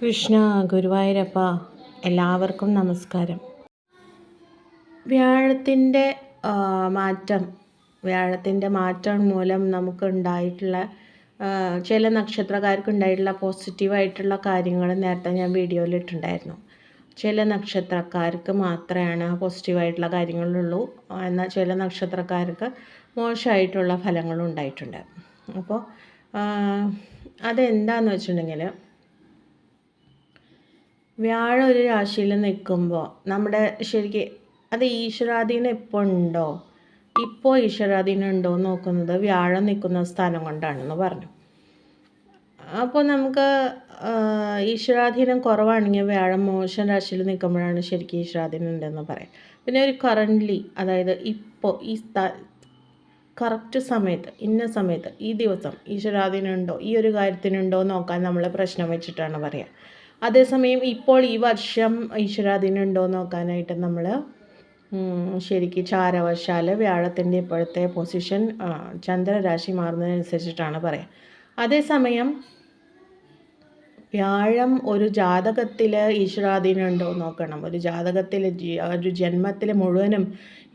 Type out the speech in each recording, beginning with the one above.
കൃഷ്ണ ഗുരുവായൂരപ്പ എല്ലാവർക്കും നമസ്കാരം. വ്യാഴത്തിൻ്റെ മാറ്റം വ്യാഴത്തിൻ്റെ മാറ്റം മൂലം നമുക്കുണ്ടായിട്ടുള്ള ചില നക്ഷത്രക്കാർക്ക് ഉണ്ടായിട്ടുള്ള പോസിറ്റീവായിട്ടുള്ള കാര്യങ്ങൾ നേരത്തെ ഞാൻ വീഡിയോയിൽ ഇട്ടിട്ടുണ്ടായിരുന്നു. ചില നക്ഷത്രക്കാർക്ക് മാത്രമാണ് പോസിറ്റീവായിട്ടുള്ള കാര്യങ്ങളുള്ളൂ, എന്നാൽ ചില നക്ഷത്രക്കാർക്ക് മോശമായിട്ടുള്ള ഫലങ്ങളും ഉണ്ടായിട്ടുണ്ട്. അപ്പോൾ അതെന്താണെന്ന് വെച്ചിട്ടുണ്ടെങ്കിൽ, വ്യാഴം ഒരു രാശിയിൽ നിൽക്കുമ്പോൾ നമ്മുടെ ശരിക്കും അത് ഈശ്വരാധീനം ഇപ്പോൾ ഉണ്ടോ, ഇപ്പോൾ ഈശ്വരാധീനം ഉണ്ടോ എന്ന് നോക്കുന്നത് വ്യാഴം നിൽക്കുന്ന സ്ഥാനം കൊണ്ടാണെന്ന് പറഞ്ഞു. അപ്പോൾ നമുക്ക് ഈശ്വരാധീനം കുറവാണെങ്കിൽ വ്യാഴം മോശം രാശിയിൽ നിൽക്കുമ്പോഴാണ് ശരിക്കും ഈശ്വരാധീനം ഉണ്ടെന്ന് പറയാം. പിന്നെ ഒരു കറൻ്റ്ലി, അതായത് ഇപ്പോൾ കറക്റ്റ് സമയത്ത്, ഇന്ന സമയത്ത്, ഈ ദിവസം ഈശ്വരാധീനം ഉണ്ടോ, ഈ ഒരു കാര്യത്തിനുണ്ടോ നോക്കാൻ നമ്മൾ പ്രശ്നം വെച്ചിട്ടാണ് പറയുക. അതേസമയം ഇപ്പോൾ ഈ വർഷം ഈശ്വരാധീനം ഉണ്ടോ നോക്കാനായിട്ട് നമ്മൾ ശരിക്കും ചാരവശാൽ വ്യാഴത്തിൻ്റെ ഇപ്പോഴത്തെ പൊസിഷൻ ചന്ദ്രരാശി മാറുന്നതിനനുസരിച്ചിട്ടാണ് പറയുക. അതേസമയം വ്യാഴം ഒരു ജാതകത്തിൽ ഈശ്വരാധീനം ഉണ്ടോ നോക്കണം, ഒരു ജാതകത്തിൽ ഒരു ജന്മത്തിൽ മുഴുവനും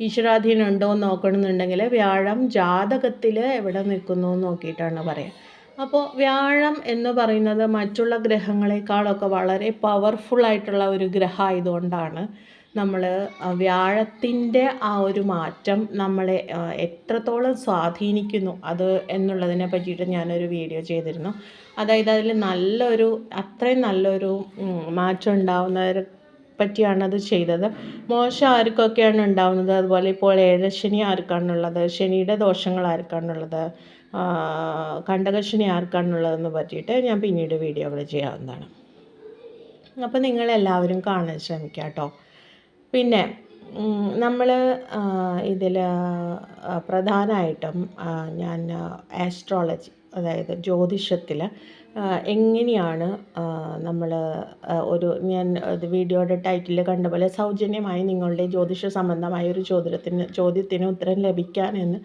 ഈശ്വരാധീനം ഉണ്ടോ എന്ന് നോക്കണമെന്നുണ്ടെങ്കിൽ വ്യാഴം ജാതകത്തിൽ എവിടെ നിൽക്കുന്നു എന്ന് നോക്കിയിട്ടാണ് പറയുക. അപ്പോൾ വ്യാഴം എന്ന് പറയുന്നത് മറ്റുള്ള ഗ്രഹങ്ങളെക്കാളൊക്കെ വളരെ പവർഫുള്ളായിട്ടുള്ള ഒരു ഗ്രഹം ആയതുകൊണ്ടാണ് നമ്മൾ വ്യാഴത്തിൻ്റെ ആ ഒരു മാറ്റം നമ്മളെ എത്രത്തോളം സ്വാധീനിക്കുന്നു അത് എന്നുള്ളതിനെ പറ്റിയിട്ട് ഞാനൊരു വീഡിയോ ചെയ്തിരുന്നു. അതായത് അതിൽ അത്രയും നല്ലൊരു മാറ്റം ഉണ്ടാവുന്നവരെ പറ്റിയാണത് ചെയ്തത്. മോശം ആർക്കൊക്കെയാണ് ഉണ്ടാവുന്നത്, അതുപോലെ ഇപ്പോൾ ഏഴശനി ആർക്കാണുള്ളത്, ശനിയുടെ ദോഷങ്ങൾ ആർക്കാണുള്ളത്, കണ്ടകശനി ആർക്കാണുള്ളതെന്ന് പറ്റിയിട്ട് ഞാൻ പിന്നീട് വീഡിയോകൾ ചെയ്യാവുന്നതാണ്. അപ്പോൾ നിങ്ങളെല്ലാവരും കാണാൻ ശ്രമിക്കുക കേട്ടോ. പിന്നെ നമ്മൾ ഇതിൽ പ്രധാനമായിട്ടും ഞാൻ ആസ്ട്രോളജി, അതായത് ജ്യോതിഷത്തിൽ എങ്ങനെയാണ് നമ്മൾ ഞാൻ വീഡിയോയുടെ ടൈറ്റിൽ കണ്ട പോലെ സൗജന്യമായി നിങ്ങളുടെ ജ്യോതിഷ സംബന്ധമായ ഒരു ചോദ്യത്തിന് ഉത്തരം ലഭിക്കാനെന്ന്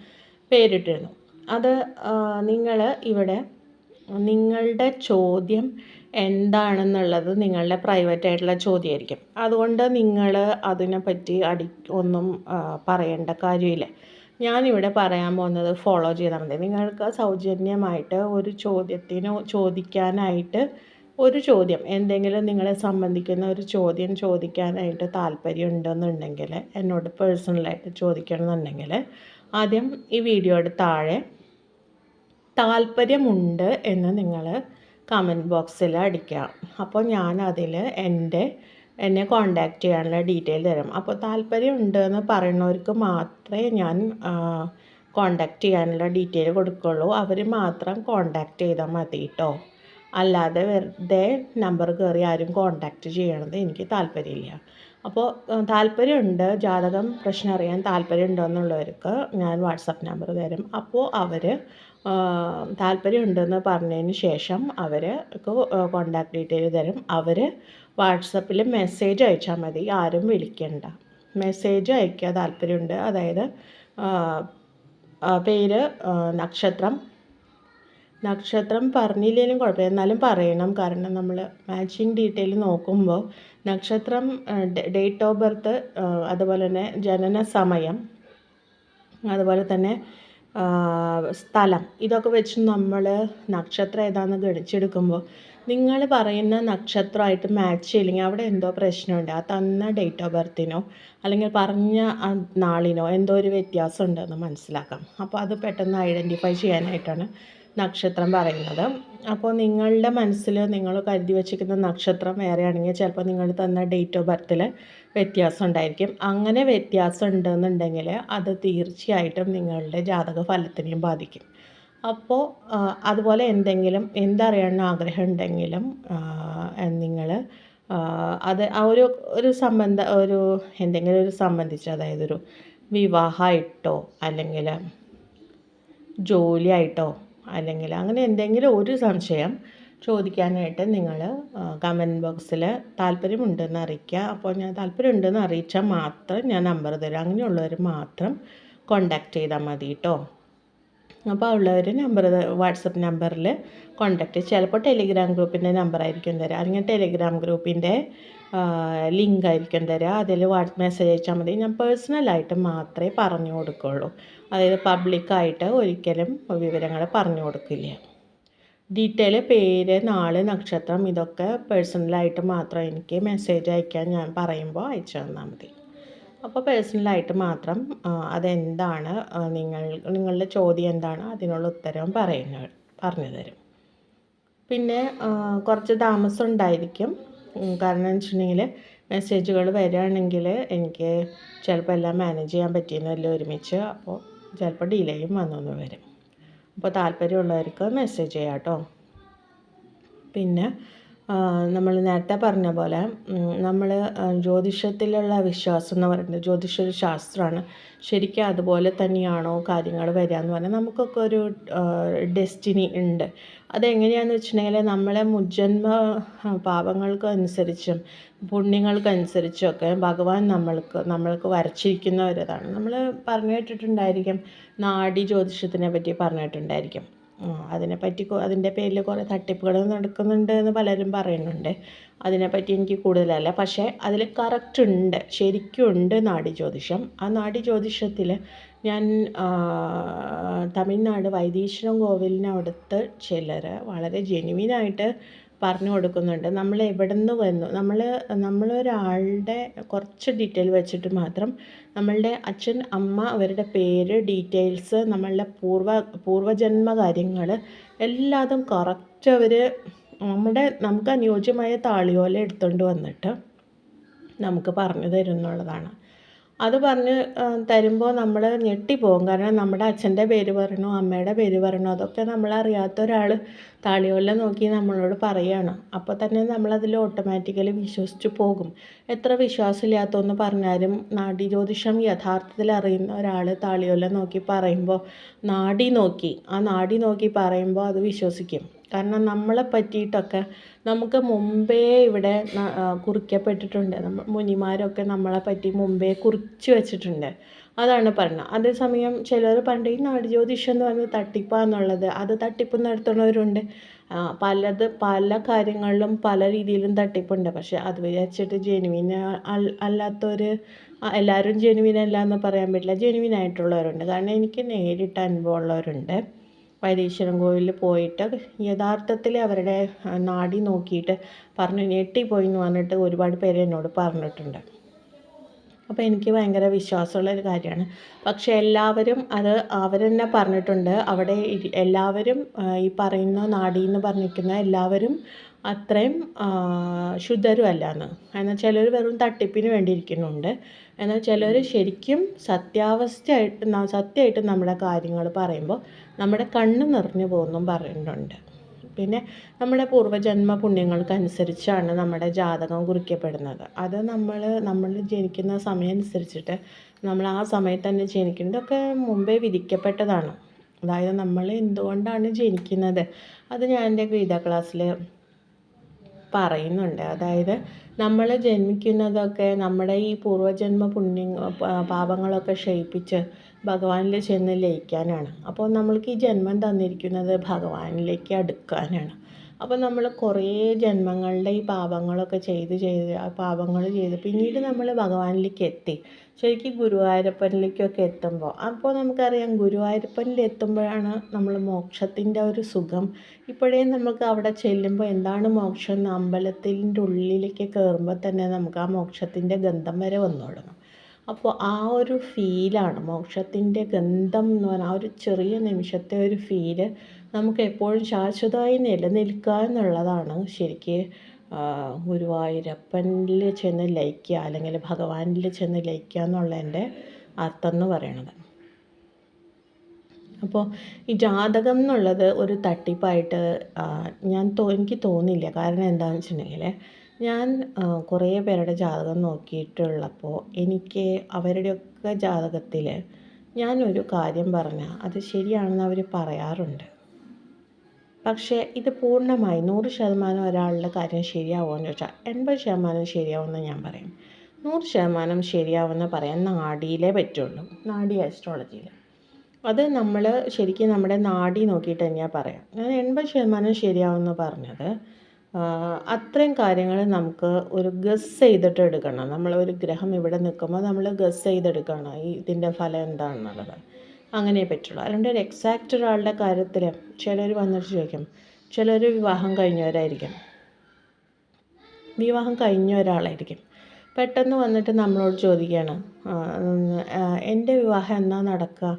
പേരിട്ടിരുന്നു. അത് നിങ്ങൾ ഇവിടെ നിങ്ങളുടെ ചോദ്യം എന്താണെന്നുള്ളത് നിങ്ങളുടെ പ്രൈവറ്റ് ആയിട്ടുള്ള ചോദ്യമായിരിക്കും. അതുകൊണ്ട് നിങ്ങൾ അതിനെപ്പറ്റി ഒന്നും പറയേണ്ട കാര്യമില്ല. ഞാനിവിടെ പറയാൻ പോകുന്നത് ഫോളോ ചെയ്താൽ മതി. നിങ്ങൾക്ക് സൗജന്യമായിട്ട് ഒരു ചോദിക്കാനായിട്ട് ഒരു ചോദ്യം, എന്തെങ്കിലും നിങ്ങളെ സംബന്ധിക്കുന്ന ഒരു ചോദ്യം ചോദിക്കാനായിട്ട് താല്പര്യമുണ്ടെന്നുണ്ടെങ്കിൽ, എന്നോട് പേഴ്സണലായിട്ട് ചോദിക്കണമെന്നുണ്ടെങ്കിൽ, ആദ്യം ഈ വീഡിയോയുടെ താഴെ താല്പര്യമുണ്ട് എന്ന് നിങ്ങൾ കമൻറ്റ് ബോക്സിൽ അടിക്കുക. അപ്പോൾ ഞാൻ അതിൽ എന്നെ കോണ്ടാക്റ്റ് ചെയ്യാനുള്ള ഡീറ്റെയിൽ തരും. അപ്പോൾ താല്പര്യമുണ്ട് എന്ന് പറയുന്നവർക്ക് മാത്രമേ ഞാൻ കോണ്ടാക്റ്റ് ചെയ്യാനുള്ള ഡീറ്റെയിൽ കൊടുക്കുകയുള്ളൂ. അവർ മാത്രം കോണ്ടാക്റ്റ് ചെയ്താൽ മതി കേട്ടോ. അല്ലാതെ വെറുതെ നമ്പർ കയറി ആരും കോണ്ടാക്റ്റ് ചെയ്യണത് എനിക്ക് താല്പര്യമില്ല. അപ്പോൾ താല്പര്യമുണ്ട്, ജാതകം പ്രശ്നം അറിയാൻ താല്പര്യമുണ്ടോ എന്നുള്ളവർക്ക് ഞാൻ വാട്സപ്പ് നമ്പർ തരും. അപ്പോൾ അവർ താല്പര്യമുണ്ടെന്ന് പറഞ്ഞതിന് ശേഷം അവർക്ക് കോണ്ടാക്ട് ഡീറ്റെയിൽ തരും. അവർ വാട്സപ്പിൽ മെസ്സേജ് അയച്ചാൽ മതി, ആരും വിളിക്കണ്ട. മെസ്സേജ് അയക്കുക, താല്പര്യമുണ്ട്, അതായത് പേര്, നക്ഷത്രം പറഞ്ഞില്ലെങ്കിലും കുഴപ്പമില്ല, എന്നാലും പറയണം. കാരണം നമ്മൾ മാച്ചിങ് ഡീറ്റെയിൽ നോക്കുമ്പോൾ നക്ഷത്രം, ഡേറ്റ് ഓഫ് ബർത്ത്, അതുപോലെ തന്നെ ജനന സമയം, അതുപോലെ തന്നെ സ്ഥലം, ഇതൊക്കെ വെച്ച് നമ്മൾ നക്ഷത്രം ഏതാണെന്ന് ഗണിച്ചെടുക്കുമ്പോൾ നിങ്ങൾ പറയുന്ന നക്ഷത്രമായിട്ട് മാച്ച് ചെയ്യില്ലെങ്കിൽ അവിടെ എന്തോ പ്രശ്നമുണ്ട്. ആ തന്ന ഡേറ്റ് ഓഫ് ബർത്തിനോ അല്ലെങ്കിൽ പറഞ്ഞ നാളിനോ എന്തോ ഒരു വ്യത്യാസം ഉണ്ടെന്ന് മനസ്സിലാക്കാം. അപ്പോൾ അത് പെട്ടെന്ന് ഐഡൻറ്റിഫൈ ചെയ്യാനായിട്ടാണ് നക്ഷത്രം പറയുന്നത്. അപ്പോൾ നിങ്ങളുടെ മനസ്സിൽ നിങ്ങൾ കരുതി വച്ചിരിക്കുന്ന നക്ഷത്രം വേറെയാണെങ്കിൽ ചിലപ്പോൾ നിങ്ങൾ തന്ന ഡേറ്റ് ഓഫ് ബർത്തിൽ വ്യത്യാസം ഉണ്ടായിരിക്കും. അങ്ങനെ വ്യത്യാസം ഉണ്ടെന്നുണ്ടെങ്കിൽ അത് തീർച്ചയായിട്ടും നിങ്ങളുടെ ജാതക ഫലത്തിനെയും ബാധിക്കും. അപ്പോൾ അതുപോലെ എന്തറിയണമെന്ന് ആഗ്രഹം ഉണ്ടെങ്കിലും നിങ്ങൾ അത് ആ എന്തെങ്കിലും ഒരു സംബന്ധിച്ച്, അതായത് ഒരു വിവാഹമായിട്ടോ അല്ലെങ്കിൽ ജോലിയായിട്ടോ അല്ലെങ്കിൽ അങ്ങനെ എന്തെങ്കിലും ഒരു സംശയം ചോദിക്കാനായിട്ട് നിങ്ങൾ കമൻറ്റ് ബോക്സിൽ താല്പര്യമുണ്ടെന്ന് അറിയിക്കുക. അപ്പോൾ ഞാൻ താല്പര്യമുണ്ടെന്ന് അറിയിച്ചാൽ മാത്രം ഞാൻ നമ്പർ തരാം. അങ്ങനെയുള്ളവർ മാത്രം കോണ്ടാക്റ്റ് ചെയ്താൽ മതി കേട്ടോ. അപ്പോൾ ഉള്ളവർ വാട്സപ്പ് നമ്പറിൽ കോൺടാക്റ്റ്, ചിലപ്പോൾ ടെലിഗ്രാം ഗ്രൂപ്പിൻ്റെ നമ്പറായിരിക്കും തരിക, അല്ലെങ്കിൽ ടെലിഗ്രാം ഗ്രൂപ്പിൻ്റെ ലിങ്ക് ആയിരിക്കും തരിക. അതിൽ മെസ്സേജ് അയച്ചാൽ മതി. ഞാൻ പേഴ്സണലായിട്ട് മാത്രമേ പറഞ്ഞു കൊടുക്കുകയുള്ളൂ. അതായത് പബ്ലിക്കായിട്ട് ഒരിക്കലും വിവരങ്ങൾ പറഞ്ഞു കൊടുക്കില്ല. ഡീറ്റെയിൽ പേര്, നാള്, നക്ഷത്രം ഇതൊക്കെ പേഴ്സണലായിട്ട് മാത്രം എനിക്ക് മെസ്സേജ് അയക്കാൻ ഞാൻ പറയുമ്പോൾ അയച്ചു തന്നാൽ മതി. അപ്പോൾ പേഴ്സണലായിട്ട് മാത്രം അതെന്താണ്, നിങ്ങളുടെ ചോദ്യം എന്താണ്, അതിനുള്ള ഉത്തരവും പറഞ്ഞു തരും. പിന്നെ കുറച്ച് താമസം ഉണ്ടായിരിക്കും. കാരണം എന്ന് വെച്ചിട്ടുണ്ടെങ്കിൽ മെസ്സേജുകൾ വരികയാണെങ്കിൽ എനിക്ക് ചിലപ്പോൾ എല്ലാം മാനേജ് ചെയ്യാൻ പറ്റിയെന്നല്ല ഒരുമിച്ച്, അപ്പോൾ ചിലപ്പോൾ ഡിലേയും വന്നു വരും. അപ്പോൾ താല്പര്യമുള്ളവർക്ക് മെസ്സേജ് ചെയ്യാം കേട്ടോ. പിന്നെ നമ്മൾ നേരത്തെ പറഞ്ഞ പോലെ നമ്മൾ ജ്യോതിഷത്തിലുള്ള വിശ്വാസം എന്ന് പറയുന്നത്, ജ്യോതിഷ ഒരു ശാസ്ത്രമാണ്. ശരിക്കും അതുപോലെ തന്നെയാണോ കാര്യങ്ങൾ വരിക എന്ന് പറഞ്ഞാൽ നമുക്കൊക്കെ ഒരു ഡെസ്റ്റിനി ഉണ്ട്. അതെങ്ങനെയാണെന്ന് വെച്ചിട്ടുണ്ടെങ്കിൽ നമ്മളെ മുജ്ജന്മ പാപങ്ങൾക്കനുസരിച്ചും പുണ്യങ്ങൾക്കനുസരിച്ചൊക്കെ ഭഗവാൻ നമ്മൾക്ക് വരച്ചിരിക്കുന്നവരതാണ്. നമ്മൾ പറഞ്ഞു കേട്ടിട്ടുണ്ടായിരിക്കും, നാഡി ജ്യോതിഷത്തിനെ പറ്റി പറഞ്ഞിട്ടുണ്ടായിരിക്കും. അതിനെപ്പറ്റി അതിൻ്റെ പേരിൽ കുറേ തട്ടിപ്പുകൾ നടക്കുന്നുണ്ട് എന്ന് പലരും പറയുന്നുണ്ട്. അതിനെപ്പറ്റി എനിക്ക് കൂടുതലല്ല, പക്ഷേ അതിൽ കറക്റ്റ് ഉണ്ട്, ശരിക്കും ഉണ്ട് നാഡീജ്യോതിഷം. ആ നാഡീജ്യോതിഷത്തിൽ ഞാൻ തമിഴ്നാട് വൈദീശ്വരം കോവിലിനടുത്ത് ചിലർ വളരെ ജെനുവിനായിട്ട് പറഞ്ഞു കൊടുക്കുന്നുണ്ട്. നമ്മൾ എവിടെ നിന്ന് വന്നു, നമ്മളൊരാളുടെ കുറച്ച് ഡീറ്റെയിൽ വെച്ചിട്ട് മാത്രം നമ്മളുടെ അച്ഛൻ, അമ്മ, അവരുടെ പേര്, ഡീറ്റെയിൽസ്, നമ്മളുടെ പൂർവ്വജന്മ കാര്യങ്ങൾ എല്ലാതും കറക്റ്റ് അവർ നമുക്ക് അനുയോജ്യമായ താളിയോല എടുത്തുകൊണ്ട് വന്നിട്ട് നമുക്ക് പറഞ്ഞു തരും എന്നുള്ളതാണ്. അത് പറഞ്ഞ് തരുമ്പോൾ നമ്മൾ ഞെട്ടിപ്പോകും. കാരണം നമ്മുടെ അച്ഛൻ്റെ പേര് പറയണോ, അമ്മയുടെ പേര് പറയണോ, അതൊക്കെ നമ്മളറിയാത്ത ഒരാൾ താളിയോല നോക്കി നമ്മളോട് പറയുകയാണ്. അപ്പോൾ തന്നെ നമ്മളതിൽ ഓട്ടോമാറ്റിക്കലി വിശ്വസിച്ച് പോകും. എത്ര വിശ്വാസമില്ലാത്തതെന്ന് പറഞ്ഞാലും നാഡീജ്യോതിഷം യഥാർത്ഥത്തിൽ അറിയുന്ന ഒരാൾ താളിയോല നോക്കി പറയുമ്പോൾ നാഡി നോക്കി പറയുമ്പോൾ അത് വിശ്വസിക്കും. കാരണം നമ്മളെ പറ്റിയിട്ടൊക്കെ നമുക്ക് മുമ്പേ ഇവിടെ കുറിക്കപ്പെട്ടിട്ടുണ്ട്. മുനിമാരൊക്കെ നമ്മളെ പറ്റി മുമ്പേ കുറിച്ച് വെച്ചിട്ടുണ്ട്. അതാണ് പറഞ്ഞത്. അതേസമയം ചിലർ പണ്ട് ഈ നാഡീജ്യോതിഷം എന്ന് പറഞ്ഞാൽ തട്ടിപ്പാന്നുള്ളത്, അത് തട്ടിപ്പ് നടത്തുന്നവരുണ്ട്. പല കാര്യങ്ങളിലും പല രീതിയിലും തട്ടിപ്പുണ്ട്. പക്ഷെ അത് വിചാരിച്ചിട്ട് ജെനുവിൻ അല്ലാത്തവർ, എല്ലാവരും ജെനുവിൻ അല്ല എന്ന് പറയാൻ പറ്റില്ല. ജെനുവിൻ ആയിട്ടുള്ളവരുണ്ട്. കാരണം എനിക്ക് നേരിട്ട് അനുഭവമുള്ളവരുണ്ട്. വൈദീശ്വരം കോവിലിൽ പോയിട്ട് യഥാർത്ഥത്തിൽ അവരുടെ നാഡി നോക്കിയിട്ട് പറഞ്ഞു ഞെട്ടിപ്പോയി എന്ന് പറഞ്ഞിട്ട് ഒരുപാട് പേര് എന്നോട് പറഞ്ഞിട്ടുണ്ട്. അപ്പോൾ എനിക്ക് ഭയങ്കര വിശ്വാസമുള്ളൊരു കാര്യമാണ്. പക്ഷേ എല്ലാവരും അത് അവർ തന്നെ പറഞ്ഞിട്ടുണ്ട്. അവിടെ എല്ലാവരും ഈ പറയുന്ന നാഡി എന്ന് പറഞ്ഞിരിക്കുന്ന എല്ലാവരും അത്രയും ശുദ്ധരും അല്ല എന്ന്. എന്നാൽ ചിലർ വെറും തട്ടിപ്പിന് വേണ്ടി ഇരിക്കുന്നുണ്ട്. എന്നാൽ ചിലർ ശരിക്കും സത്യമായിട്ട് നമ്മുടെ കാര്യങ്ങൾ പറയുമ്പോൾ നമ്മുടെ കണ്ണ് നിറഞ്ഞു പോകുന്നും പറയുന്നുണ്ട്. പിന്നെ നമ്മുടെ പൂർവ്വജന്മ പുണ്യങ്ങൾക്കനുസരിച്ചാണ് നമ്മുടെ ജാതകം കുറിക്കപ്പെടുന്നത്. അത് നമ്മൾ ജനിക്കുന്ന സമയം അനുസരിച്ചിട്ട് നമ്മൾ ആ സമയത്ത് തന്നെ ജനിക്കുന്നതൊക്കെ മുമ്പേ വിധിക്കപ്പെട്ടതാണ്. അതായത് നമ്മൾ എന്തുകൊണ്ടാണ് ജനിക്കുന്നത് അത് ഞാൻ എൻ്റെ ഗീത ക്ലാസ്സിൽ പറയുന്നുണ്ട്. അതായത് നമ്മൾ ജന്മിക്കുന്നതൊക്കെ നമ്മുടെ ഈ പൂർവ്വജന്മ പാപങ്ങളൊക്കെ ക്ഷയിപ്പിച്ച് ഭഗവാനിൽ ചെന്ന് ലയിക്കാനാണ്. അപ്പോൾ നമ്മൾക്ക് ഈ ജന്മം തന്നിരിക്കുന്നത് ഭഗവാനിലേക്ക് അടുക്കാനാണ്. അപ്പോൾ നമ്മൾ കുറേ ജന്മങ്ങളുടെ ഈ പാപങ്ങളൊക്കെ ചെയ്ത് ആ പാപങ്ങൾ ചെയ്ത് പിന്നീട് നമ്മൾ ഭഗവാനിലേക്ക് എത്തി. ശരിക്കും ഗുരുവായൂരപ്പനിലേക്കൊക്കെ എത്തുമ്പോൾ അപ്പോൾ നമുക്കറിയാം, ഗുരുവായൂരപ്പനിൽ എത്തുമ്പോഴാണ് നമ്മൾ മോക്ഷത്തിൻ്റെ ഒരു സുഖം. ഇപ്പോഴേ നമുക്ക് അവിടെ ചെല്ലുമ്പോൾ എന്താണ് മോക്ഷം എന്ന് അമ്പലത്തിൻ്റെ ഉള്ളിലേക്ക് കയറുമ്പോൾ തന്നെ നമുക്ക് ആ മോക്ഷത്തിൻ്റെ ഗന്ധം വരെ വന്നു തുടങ്ങും. അപ്പോൾ ആ ഒരു ഫീലാണ് മോക്ഷത്തിൻ്റെ ഗന്ധം എന്ന് പറഞ്ഞാൽ, ആ ഒരു ചെറിയ നിമിഷത്തെ ഒരു ഫീല് നമുക്ക് എപ്പോഴും ശാശ്വതമായി നിലനിൽക്കുക എന്നുള്ളതാണ് ശരിക്ക് ഗുരുവായൂരപ്പനിൽ ചെന്ന് ലയിക്കുക അല്ലെങ്കിൽ ഭഗവാനിൽ ചെന്ന് ലയിക്കുക എന്നുള്ളതിൻ്റെ അർത്ഥം എന്ന് പറയണത്. അപ്പോൾ ഈ ജാതകം എന്നുള്ളത് ഒരു തട്ടിപ്പായിട്ട് എനിക്ക് തോന്നില്ല. കാരണം എന്താണെന്ന് വെച്ചിട്ടുണ്ടെങ്കിൽ ഞാൻ കുറേ പേരുടെ ജാതകം നോക്കിയിട്ടുള്ളപ്പോൾ എനിക്ക് അവരുടെയൊക്കെ ജാതകത്തിൽ ഞാനൊരു കാര്യം പറഞ്ഞാൽ അത് ശരിയാണെന്ന് അവർ പറയാറുണ്ട്. പക്ഷേ ഇത് പൂർണ്ണമായി 100% ഒരാളുടെ കാര്യം ശരിയാവുമെന്ന് ചോദിച്ചാൽ 80% ശരിയാവുമെന്ന് ഞാൻ പറയും. 100% ശരിയാവുമെന്ന് പറയാൻ നാഡിയിലേ പറ്റുള്ളൂ, നാഡി ആസ്ട്രോളജിയിൽ. അത് നമ്മൾ ശരിക്കും നമ്മുടെ നാഡി നോക്കിയിട്ട് തന്നെയാണ് പറയാം. ഞാൻ 80% ശരിയാവുമെന്ന് പറഞ്ഞത്. അത്രയും കാര്യങ്ങൾ നമുക്ക് ഒരു ഗസ് ചെയ്തിട്ട് എടുക്കണം. നമ്മളൊരു ഗ്രഹം ഇവിടെ നിൽക്കുമ്പോൾ നമ്മൾ ഗസ് ചെയ്തെടുക്കണം ഇതിൻ്റെ ഫലം എന്താണെന്നുള്ളത്. അങ്ങനെ പറ്റുള്ളൂ. അല്ലാണ്ട് ഒരു എക്സാക്റ്റ് ഒരാളുടെ കാര്യത്തിൽ ചിലർ വന്നിട്ട് ചോദിക്കും, ചിലർ വിവാഹം കഴിഞ്ഞവരായിരിക്കും, വിവാഹം കഴിഞ്ഞ ഒരാളായിരിക്കും, പെട്ടെന്ന് വന്നിട്ട് നമ്മളോട് ചോദിക്കുകയാണ്, എൻ്റെ വിവാഹം എന്നാ നടക്കുക?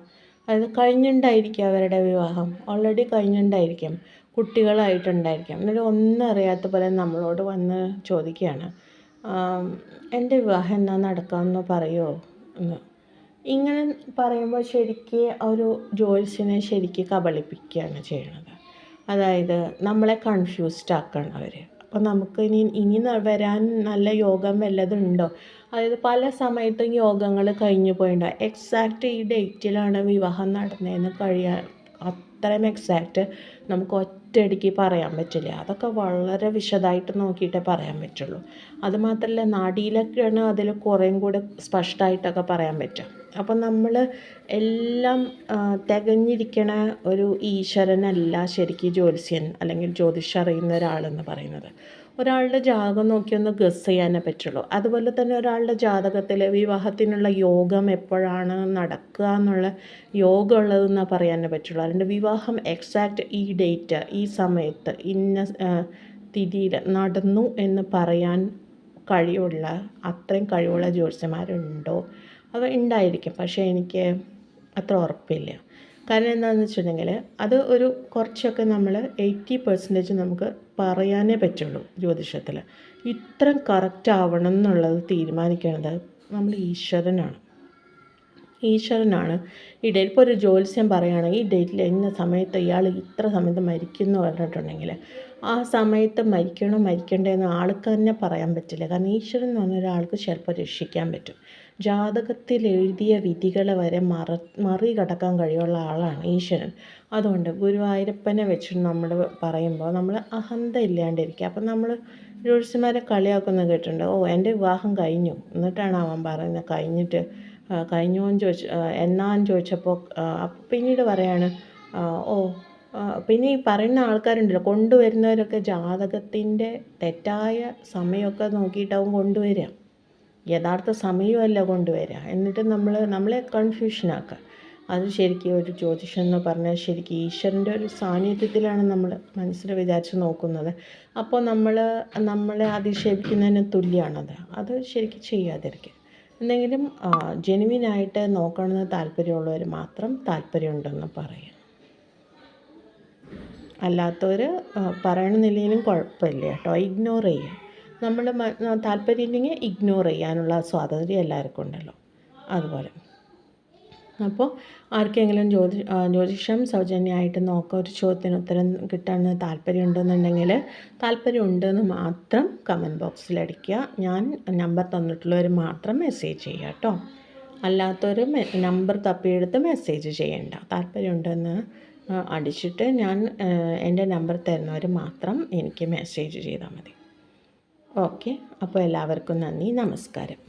അതായത് കഴിഞ്ഞിട്ടുണ്ടായിരിക്കും, അവരുടെ വിവാഹം ഓൾറെഡി കഴിഞ്ഞിട്ടുണ്ടായിരിക്കും, കുട്ടികളായിട്ടുണ്ടായിരിക്കും. എന്നിട്ട് ഒന്നും അറിയാത്ത പോലെ നമ്മളോട് വന്ന് ചോദിക്കുകയാണ്, എൻ്റെ വിവാഹം എന്നാ നടക്കാമെന്ന് പറയുമോ എന്ന്. ഇങ്ങനെ പറയുമ്പോൾ ശരിക്ക് ഒരു ജ്യോത്സ്യനെ ശരിക്ക് കബളിപ്പിക്കുകയാണ് ചെയ്യണത്. അതായത് നമ്മളെ കൺഫ്യൂസ്ഡ് ആക്കുകയാണ് അവർ. അപ്പോൾ നമുക്ക് ഇനി വരാൻ നല്ല യോഗം വല്ലതുണ്ടോ? അതായത് പല സമയത്തും യോഗങ്ങൾ കഴിഞ്ഞു പോയിട്ടുണ്ടാകും. എക്സാക്റ്റ് ഈ ഡേറ്റിലാണ് വിവാഹം നടന്നതെന്ന് അത്രയും എക്സാക്റ്റ് നമുക്ക് ഒറ്റയടിക്ക് പറയാൻ പറ്റില്ല. അതൊക്കെ വളരെ വിശദമായിട്ട് നോക്കിയിട്ടേ പറയാൻ പറ്റുള്ളൂ. അതുമാത്രമല്ല നാഡിയിലൊക്കെയാണ് അതിൽ കുറേയും കൂടെ സ്പഷ്ടമായിട്ടൊക്കെ പറയാൻ പറ്റുക. അപ്പം നമ്മൾ എല്ലാം തികഞ്ഞിരിക്കണ ഒരു ഈശ്വരനല്ല ശരിക്കും ജ്യോത്സ്യൻ അല്ലെങ്കിൽ ജ്യോതിഷം അറിയുന്ന ഒരാളെന്ന് പറയുന്നത്. ഒരാളുടെ ജാതകം നോക്കി ഒന്ന് ഗസ് ചെയ്യാനേ പറ്റുള്ളൂ. അതുപോലെ തന്നെ ഒരാളുടെ ജാതകത്തിൽ വിവാഹത്തിനുള്ള യോഗം എപ്പോഴാണ് നടക്കുക എന്നുള്ള യോഗം ഉള്ളതെന്ന് പറയാനേ പറ്റുള്ളൂ. അല്ലാണ്ട് വിവാഹം എക്സാക്റ്റ് ഈ ഡേറ്റ് ഈ സമയത്ത് ഇന്ന തിഥിയിൽ നടന്നു എന്ന് പറയാൻ അത്രയും കഴിവുള്ള ജ്യോത്സ്യന്മാരുണ്ടോ? അവ ഉണ്ടായിരിക്കും, പക്ഷേ എനിക്ക് അത്ര ഉറപ്പില്ല. കാരണം എന്താണെന്ന് വെച്ചിട്ടുണ്ടെങ്കിൽ അത് ഒരു കുറച്ചൊക്കെ നമ്മൾ 80% നമുക്ക് പറയാനേ പറ്റുള്ളൂ ജ്യോതിഷത്തിൽ. ഇത്രയും കറക്റ്റ് ആവണം എന്നുള്ളത് തീരുമാനിക്കുന്നത് നമ്മൾ ഈശ്വരനാണ്. ഈ ഡേറ്റ് ഇപ്പോൾ ഒരു ജ്യോത്സ്യം പറയുകയാണെങ്കിൽ ഈ ഡേറ്റിൽ ഇന്ന സമയത്ത് ഇയാൾ ഇത്ര സമയത്ത് മരിക്കും എന്ന് പറഞ്ഞിട്ടുണ്ടെങ്കിൽ ആ സമയത്ത് മരിക്കണോ മരിക്കണ്ടേന്ന് ആൾക്ക് തന്നെ പറയാൻ പറ്റില്ല. കാരണം ഈശ്വരൻ എന്ന് പറഞ്ഞ ഒരാൾക്ക് ചിലപ്പോൾ രക്ഷിക്കാൻ പറ്റും. ജാതകത്തിൽ എഴുതിയ വിധികളെ വരെ മറികടക്കാൻ കഴിവുള്ള ആളാണ് ഈശ്വരൻ. അതുകൊണ്ട് ഗുരുവായൂരപ്പനെ വെച്ച് നമ്മൾ പറയുമ്പോൾ നമ്മൾ അഹന്ത ഇല്ലാണ്ടിരിക്കുക. അപ്പം നമ്മൾ ജ്യോത്സ്യന്മാരെ കളിയാക്കുന്നത് കേട്ടിട്ടുണ്ട്. എൻ്റെ വിവാഹം കഴിഞ്ഞു എന്നിട്ടാണ് അവൻ പറയുന്നത് കഴിഞ്ഞോന്ന് എന്നാന്ന് ചോദിച്ചപ്പോൾ പിന്നീട് പറയാണ്, പിന്നെ ഈ പറയുന്ന ആൾക്കാരുണ്ടല്ലോ കൊണ്ടുവരുന്നവരൊക്കെ ജാതകത്തിൻ്റെ തെറ്റായ സമയമൊക്കെ നോക്കിയിട്ടാവും കൊണ്ടുവരിക, യഥാർത്ഥ സമയമല്ല കൊണ്ടുവരിക. എന്നിട്ട് നമ്മളെ കൺഫ്യൂഷനാക്കുക. അത് ശരിക്കും ഒരു ജ്യോതിഷം എന്ന് പറഞ്ഞാൽ ശരിക്കും ഈശ്വരൻ്റെ ഒരു സാന്നിധ്യത്തിലാണ് നമ്മൾ മനസ്സിൽ വിചാരിച്ച് നോക്കുന്നത്. അപ്പോൾ നമ്മളെ അധിക്ഷേപിക്കുന്നതിന് തുല്യമാണത്. അത് ശരിക്കും ചെയ്യാതിരിക്കുക. എന്തെങ്കിലും ജെനുവിനായിട്ട് നോക്കണമെന്ന് താല്പര്യമുള്ളവർ മാത്രം താല്പര്യമുണ്ടെന്ന് പറയും. അല്ലാത്തവർ പറയണമെന്നില്ലെങ്കിലും കുഴപ്പമില്ല കേട്ടോ, ഇഗ്നോർ ചെയ്യുക. നമ്മൾ താല്പര്യമില്ലെങ്കിൽ ഇഗ്നോർ ചെയ്യാനുള്ള സ്വാതന്ത്ര്യം എല്ലാവർക്കും ഉണ്ടല്ലോ, അതുപോലെ. അപ്പോൾ ആർക്കെങ്കിലും ജ്യോതിഷം സൗജന്യമായിട്ട് നോക്കുക, ഒരു ചോദ്യത്തിന് ഉത്തരം കിട്ടാൻ താല്പര്യമുണ്ടെന്ന് മാത്രം കമൻറ്റ് ബോക്സിൽ അടിക്കുക. ഞാൻ നമ്പർ തന്നിട്ടുള്ളവർ മാത്രം മെസ്സേജ് ചെയ്യുക കേട്ടോ. അല്ലാത്തവർ നമ്പർ തപ്പിയെടുത്ത് മെസ്സേജ് ചെയ്യേണ്ട. താല്പര്യമുണ്ടെന്ന് അടിച്ചിട്ട് എൻ്റെ നമ്പർ തരുന്നവർ മാത്രം എനിക്ക് മെസ്സേജ് ചെയ്താൽ മതി. ഓക്കെ, അപ്പോൾ എല്ലാവർക്കും നന്ദി, നമസ്കാരം.